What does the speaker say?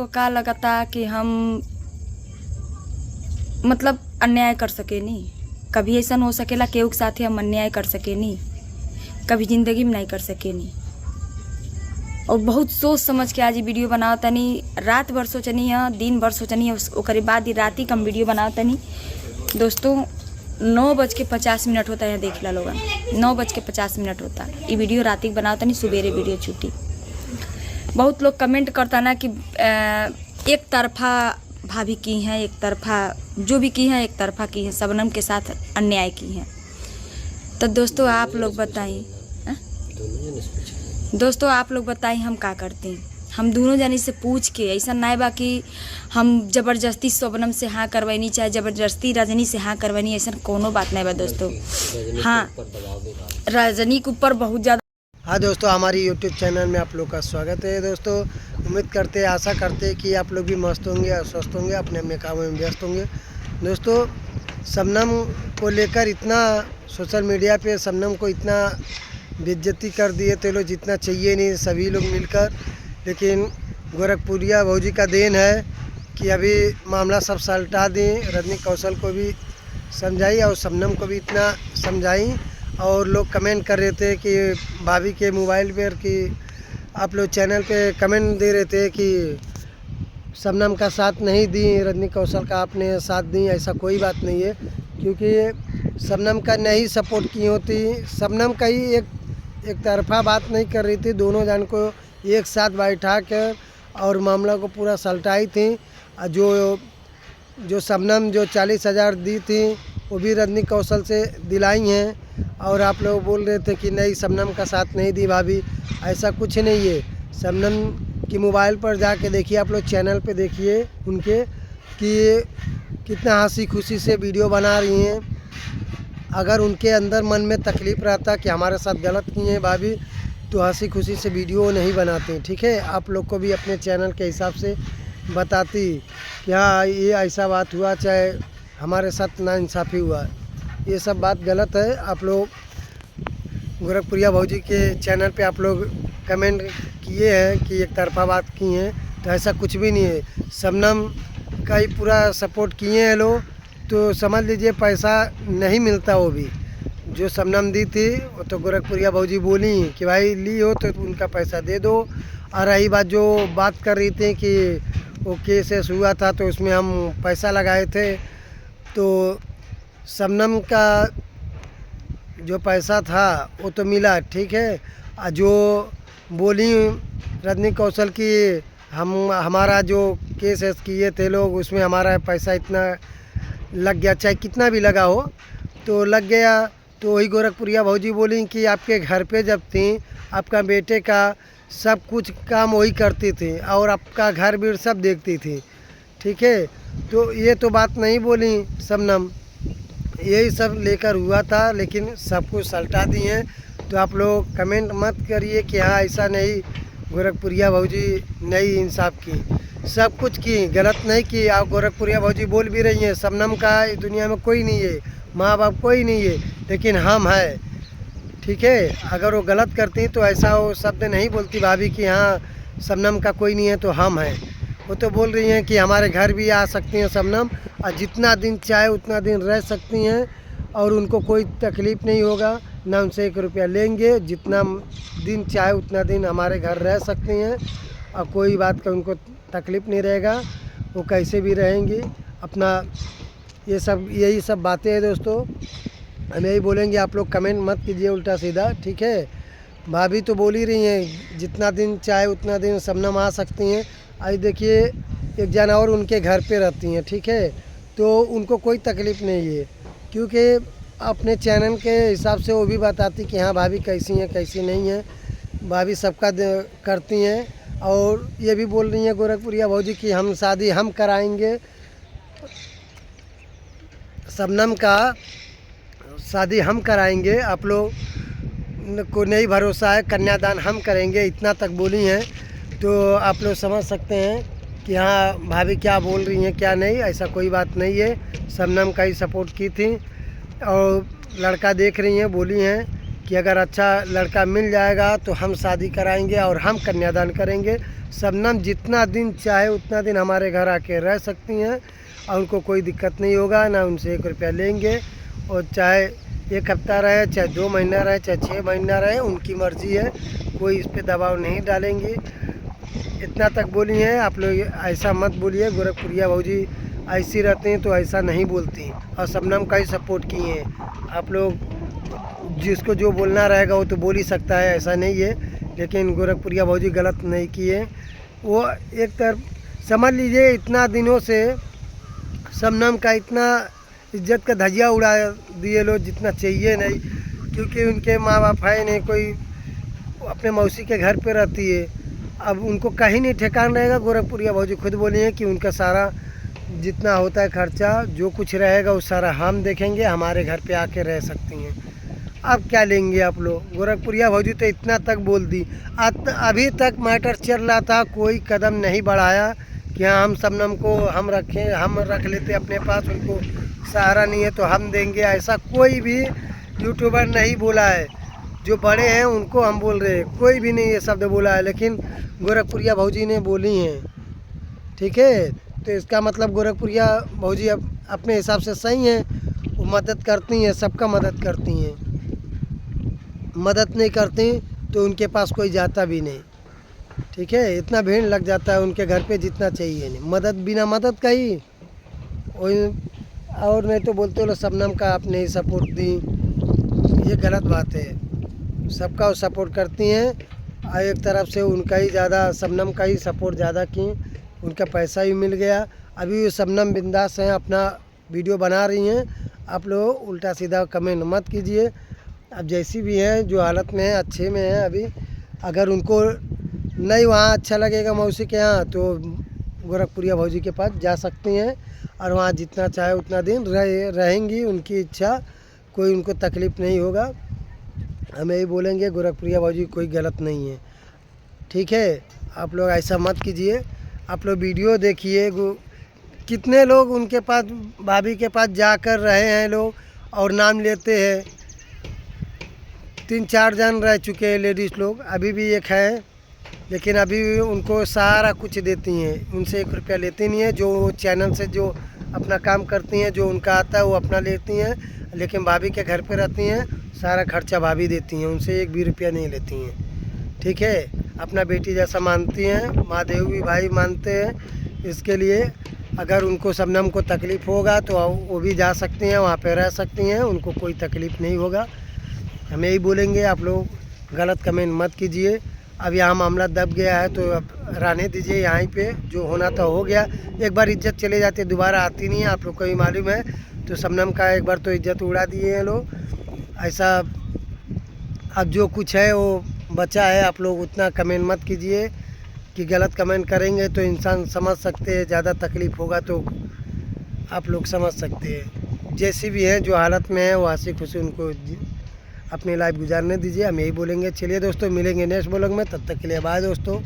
तो का लगता कि हम मतलब अन्याय कर सके नहीं। कभी ऐसा हो सकेला केहू के साथ हम अन्याय कर सके नहीं, कभी जिंदगी में नहीं कर सके नहीं। और बहुत सोच समझ के आज ये वीडियो बनाओ तनी, रात भर सोचनी है, दिन भर सोचनी है, ओकरे बाद ही रात ही कम वीडियो बनाओ तनी। दोस्तों 9:50 होता है, देख ला लोगन 9:50 होता। ये वीडियो रात ही बनाओ तनी, सुबेरे वीडियो छूटी। बहुत लोग कमेंट करता ना कि एक तरफा भाभी की हैं, एक तरफा जो भी की हैं, एक तरफा की हैं, शबनम के साथ अन्याय की हैं। तो दोस्तों आप लोग बताइए, दोस्तों आप लोग बताइए हम क्या करते हैं। हम दोनों जानी से पूछ के, ऐसा नहीं बा कि हम ज़बरदस्ती शबनम से हाँ करवानी, चाहे ज़बरदस्ती रजनी से हाँ करवानी, ऐसा कोनो बात नहीं बा दोस्तों। हाँ, रजनी के ऊपर बहुत ज़्यादा। हाँ दोस्तों, हमारी YouTube चैनल में आप लोग का स्वागत है। दोस्तों उम्मीद करते हैं, आशा करते हैं कि आप लोग भी मस्त होंगे और स्वस्थ होंगे, अपने अपने कामों में व्यस्त होंगे। दोस्तों शबनम को लेकर इतना सोशल मीडिया पे शबनम को इतना बेइज्जती कर दिए थे लोग, जितना चाहिए नहीं सभी लोग मिलकर। लेकिन गोरखपुरिया भौजी का देन है कि अभी मामला सब सलटा दी, रजनी कौशल को भी समझाई और शबनम को भी इतना समझाई। और लोग कमेंट कर रहे थे कि भाभी के मोबाइल पर, कि आप लोग चैनल पे कमेंट दे रहे थे कि शबनम का साथ नहीं दी, रजनी कौशल का आपने साथ दी। ऐसा कोई बात नहीं है, क्योंकि शबनम का नहीं सपोर्ट की होती। शबनम का ही एक तरफा बात नहीं कर रही थी, दोनों जन को एक साथ बैठा कर और मामला को पूरा सलटाई थी। जो शबनम जो 40,000 दी थी वो भी रजनी कौशल से दिलाई हैं। और आप लोग बोल रहे थे कि नहीं शबनम का साथ नहीं दी भाभी, ऐसा कुछ नहीं है। शबनम की मोबाइल पर जाके देखिए, आप लोग चैनल पे देखिए उनके कि कितना हंसी खुशी से वीडियो बना रही हैं। अगर उनके अंदर मन में तकलीफ़ रहता कि हमारे साथ गलत किए हैं भाभी, तो हंसी खुशी से वीडियो नहीं बनाती। ठीक है, आप लोग को भी अपने चैनल के हिसाब से बताती कि हाँ ये ऐसा बात हुआ, चाहे हमारे साथ नाइंसाफ़ी हुआ, ये सब बात गलत है। आप लोग गोरखपुरिया भौजी के चैनल पे आप लोग कमेंट किए हैं कि एक तरफा बात की हैं, तो ऐसा कुछ भी नहीं है। शबनम का ही पूरा सपोर्ट किए हैं लोग, तो समझ लीजिए पैसा नहीं मिलता। वो भी जो शबनम दी थी वो तो गोरखपुरिया भौजी बोली कि भाई ली हो तो उनका पैसा दे दो। और रही बात जो बात कर रही थी कि वो केस हुआ था तो उसमें हम पैसा लगाए थे, तो शबनम का जो पैसा था वो तो मिला, ठीक है। जो बोली रजनी कौशल की हमारा जो केस किए थे लोग, उसमें हमारा पैसा इतना लग गया, चाहे कितना भी लगा हो तो लग गया। तो वही गोरखपुरिया भौजी बोली कि आपके घर पे जब थी, आपका बेटे का सब कुछ काम वही करती थी और आपका घर भी सब देखती थी, ठीक है। तो ये तो बात नहीं बोली शबनम, यही सब लेकर हुआ था, लेकिन सब कुछ सलटा दी हैं। तो आप लोग कमेंट मत करिए कि हाँ ऐसा नहीं, गोरखपुरिया भौजी नहीं इंसाफ की, सब कुछ की, गलत नहीं की। आप गोरखपुरिया भौजी बोल भी रही हैं शबनम का इस दुनिया में कोई नहीं है, माँ बाप कोई नहीं है, लेकिन हम हैं, ठीक है। अगर वो गलत करती तो ऐसा वो शब्द नहीं बोलती भाभी कि हाँ शबनम का कोई नहीं है तो हम हैं। वो तो बोल रही हैं कि हमारे घर भी आ सकती हैं शबनम, और जितना दिन चाहे उतना दिन रह सकती हैं और उनको कोई तकलीफ़ नहीं होगा, ना उनसे 1 रुपया लेंगे। जितना दिन चाहे उतना दिन हमारे घर रह सकती हैं और कोई बात का उनको तकलीफ़ नहीं रहेगा, वो कैसे भी रहेंगी अपना। ये सब यही सब बातें हैं दोस्तों, हम यही बोलेंगे। आप लोग कमेंट मत कीजिए उल्टा सीधा, ठीक है। भाभी तो बोल ही रही हैं जितना दिन चाहे उतना दिन शबनम आ सकती हैं। आज देखिए एक जना और उनके घर पे रहती हैं, ठीक है, तो उनको कोई तकलीफ़ नहीं है, क्योंकि अपने चैनल के हिसाब से वो भी बताती कि हाँ भाभी कैसी हैं कैसी नहीं हैं। भाभी सबका करती हैं। और ये भी बोल रही हैं गोरखपुरिया भौजी कि हम शादी हम कराएंगे, शबनम का शादी हम कराएंगे, आप लोग को नहीं भरोसा है, कन्यादान हम करेंगे, इतना तक बोली हैं। तो आप लोग समझ सकते हैं कि हाँ भाभी क्या बोल रही हैं क्या नहीं। ऐसा कोई बात नहीं है, शबनम का ही सपोर्ट की थी। और लड़का देख रही हैं, बोली हैं कि अगर अच्छा लड़का मिल जाएगा तो हम शादी कराएंगे और हम कन्यादान करेंगे। शबनम जितना दिन चाहे उतना दिन हमारे घर आके रह सकती हैं और उनको कोई दिक्कत नहीं होगा, ना उनसे 1 रुपया लेंगे। और चाहे 1 हफ्ता रहे, चाहे 2 महीना रहे, चाहे 6 महीना रहे, उनकी मर्ज़ी है, कोई इस पर दबाव नहीं डालेंगे। इतना तक बोली हैं। आप लोग ऐसा मत बोलिए, गोरखपुरिया भौजी ऐसी रहती हैं तो ऐसा नहीं बोलती, और शबनम का ही सपोर्ट किए हैं। आप लोग जिसको जो बोलना रहेगा वो तो बोल ही सकता है, ऐसा नहीं है, लेकिन गोरखपुरिया भौजी गलत नहीं किए। वो एक तरफ समझ लीजिए, इतना दिनों से शबनम का इतना इज्जत का धजिया उड़ा दिए लोग जितना चाहिए नहीं, क्योंकि उनके माँ बाप है नहीं, कोई अपने मौसी के घर पे रहती है। अब उनको कहीं नहीं ठिकान रहेगा। गोरखपुरिया भौजी खुद बोली हैं कि उनका सारा जितना होता है खर्चा, जो कुछ रहेगा वो सारा हम देखेंगे, हमारे घर पे आके रह सकती हैं। अब क्या लेंगे आप लोग? गोरखपुरिया भौजी तो इतना तक बोल दी। अभी तक मैटर चल रहा था, कोई कदम नहीं बढ़ाया कि हाँ हम शबनम को हम रखें, हम रख लेते अपने पास, उनको सहारा नहीं है तो हम देंगे। ऐसा कोई भी यूट्यूबर नहीं बोला है। जो बड़े हैं उनको हम बोल रहे हैं, कोई भी नहीं ये शब्द बोला है, लेकिन गोरखपुरिया भौजी ने बोली हैं। ठीक है, तो इसका मतलब गोरखपुरिया भौजी अब अपने हिसाब से सही हैं, वो मदद करती हैं, सबका मदद करती हैं। मदद नहीं करती तो उनके पास कोई जाता भी नहीं। ठीक है, इतना भीड़ लग जाता है उनके घर पे जितना चाहिए नहीं। मदद बिना मदद का ही और नहीं तो बोलते हो शबनम का आपने ही सपोर्ट दी, ये गलत बात है। सबका वो सपोर्ट करती हैं, और एक तरफ से उनका ही ज़्यादा, शबनम का ही सपोर्ट ज़्यादा की, उनका पैसा भी मिल गया। अभी शबनम बिंदास हैं, अपना वीडियो बना रही हैं। आप लोग उल्टा सीधा कमेंट मत कीजिए। अब जैसी भी है, जो हालत में है, अच्छे में है अभी। अगर उनको नहीं वहाँ अच्छा लगेगा मौसी के यहाँ, तो गोरखपुरिया भौजी के पास जा सकती हैं, और वहाँ जितना चाहे उतना दिन रहेंगी, उनकी इच्छा, कोई उनको तकलीफ़ नहीं होगा। हम यही बोलेंगे, गोरखपुरिया भौजी कोई गलत नहीं है। ठीक है, आप लोग ऐसा मत कीजिए। आप लोग वीडियो देखिए, कितने लोग उनके पास, भाभी के पास जाकर रहे हैं लोग और नाम लेते हैं। 3-4 जन रह चुके हैं लेडीज़ लोग, अभी भी एक है, लेकिन अभी उनको सारा कुछ देती हैं, उनसे 1 रुपया लेती नहीं है। जो चैनल से जो अपना काम करती हैं, जो उनका आता है वो अपना लेती हैं, लेकिन भाभी के घर पे रहती हैं, सारा खर्चा भाभी देती हैं, उनसे 1 भी रुपया नहीं लेती हैं। ठीक है, अपना बेटी जैसा मानती हैं, महादेव भी भाई मानते हैं। इसके लिए अगर उनको शबनम को तकलीफ़ होगा तो वो भी जा सकती हैं, वहाँ पे रह सकती हैं, उनको कोई तकलीफ़ नहीं होगा। हम यही बोलेंगे, आप लोग गलत कमेंट मत कीजिए। अब यहाँ मामला दब गया है तो अब रहने दीजिए, यहाँ पे जो होना था हो गया। एक बार इज्जत चले जाती है, दोबारा आती नहीं है, आप लोग को भी मालूम है। तो शबनम का एक बार तो इज्जत उड़ा दिए हैं लोग। ऐसा अब जो कुछ है वो बचा है, आप लोग उतना कमेंट मत कीजिए, कि गलत कमेंट करेंगे तो इंसान समझ सकते हैं, ज़्यादा तकलीफ़ होगा तो आप लोग समझ सकते हैं। जैसी भी है, जो हालत में है, वो हंसी खुशी उनको अपनी लाइफ गुजारने दीजिए। हम यही बोलेंगे। चलिए दोस्तों, मिलेंगे नेक्स्ट ब्लॉग में, तब तक के लिए बाय दोस्तों।